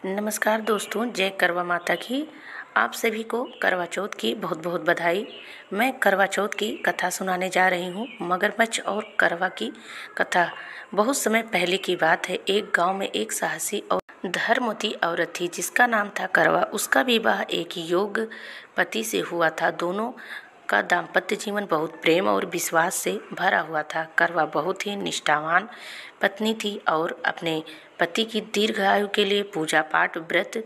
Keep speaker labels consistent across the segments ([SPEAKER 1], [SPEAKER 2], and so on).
[SPEAKER 1] नमस्कार दोस्तों, जय करवा माता की। आप सभी को करवा चौथ की बहुत बहुत बधाई। मैं करवा चौथ की कथा सुनाने जा रही हूँ। मगरमच्छ और करवा की कथा बहुत समय पहले की बात है। एक गांव में एक साहसी और धर्मवती औरत थी जिसका नाम था करवा। उसका विवाह एक योग्य पति से हुआ था। दोनों का दाम्पत्य जीवन बहुत प्रेम और विश्वास से भरा हुआ था। करवा बहुत ही निष्ठावान पत्नी थी और अपने पति की दीर्घ आयु के लिए पूजा पाठ व्रत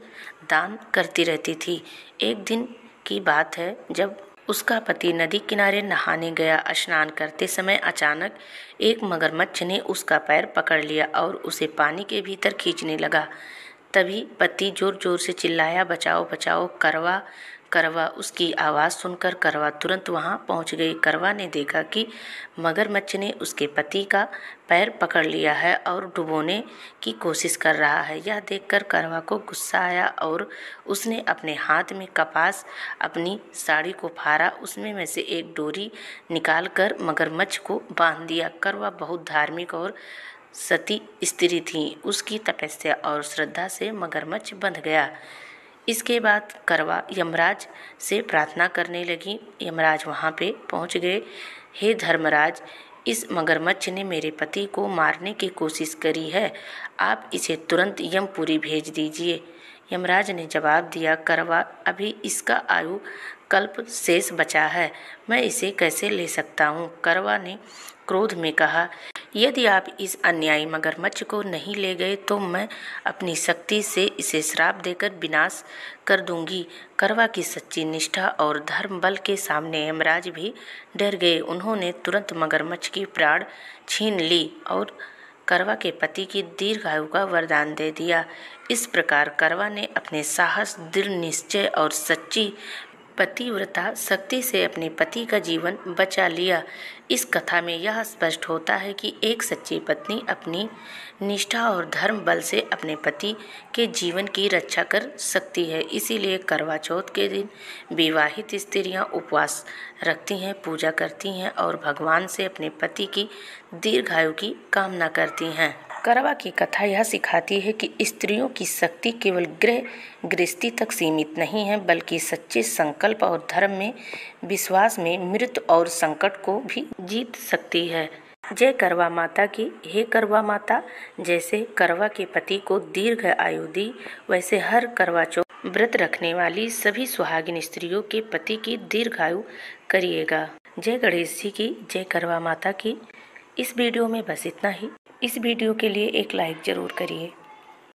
[SPEAKER 1] दान करती रहती थी। एक दिन की बात है जब उसका पति नदी किनारे नहाने गया। स्नान करते समय अचानक एक मगरमच्छ ने उसका पैर पकड़ लिया और उसे पानी के भीतर खींचने लगा। तभी पति जोर जोर से चिल्लाया, बचाओ बचाओ, करवा करवा। उसकी आवाज़ सुनकर करवा तुरंत वहां पहुंच गई। करवा ने देखा कि मगरमच्छ ने उसके पति का पैर पकड़ लिया है और डुबोने की कोशिश कर रहा है। यह देखकर करवा को गुस्सा आया और उसने अपने हाथ में कपास अपनी साड़ी को फाड़ा। उसमें में से एक डोरी निकालकर मगरमच्छ को बांध दिया। करवा बहुत धार्मिक और सती स्त्री थी। उसकी तपस्या और श्रद्धा से मगरमच्छ बंध गया। इसके बाद करवा यमराज से प्रार्थना करने लगी। यमराज वहां पे पहुंच गए। हे धर्मराज, इस मगरमच्छ ने मेरे पति को मारने की कोशिश करी है। आप इसे तुरंत यमपुरी भेज दीजिए। यमराज ने जवाब दिया, करवा, अभी इसका आयु कल्प शेष बचा है। मैं इसे कैसे ले सकता हूँ? करवा ने क्रोध में कहा, यदि आप इस अन्यायी मगरमच्छ को नहीं ले गए तो मैं अपनी शक्ति से इसे श्राप देकर विनाश कर दूंगी। करवा की सच्ची निष्ठा और धर्म बल के सामने यमराज भी डर गए। उन्होंने तुरंत मगरमच्छ की प्राण छीन ली और करवा के पति की दीर्घायु का वरदान दे दिया। इस प्रकार करवा ने अपने साहस, दृढ़ निश्चय और सच्ची पतिव्रता शक्ति से अपने पति का जीवन बचा लिया। इस कथा में यह स्पष्ट होता है कि एक सच्ची पत्नी अपनी निष्ठा और धर्म बल से अपने पति के जीवन की रक्षा कर सकती है। इसीलिए करवा चौथ के दिन विवाहित स्त्रियां उपवास रखती हैं, पूजा करती हैं और भगवान से अपने पति की दीर्घायु की कामना करती हैं। करवा की कथा यह सिखाती है कि स्त्रियों की शक्ति केवल गृहस्थी तक सीमित नहीं है, बल्कि सच्चे संकल्प और धर्म में विश्वास में मृत्यु और संकट को भी जीत सकती है। जय करवा माता की। हे करवा माता, जैसे करवा के पति को दीर्घ आयु दी, वैसे हर करवा चौथ व्रत रखने वाली सभी सुहागिन स्त्रियों के पति की दीर्घायु करिएगा। जय गणेश जी की, जय करवा माता की। इस वीडियो में बस इतना ही। इस वीडियो के लिए एक लाइक जरूर करिए।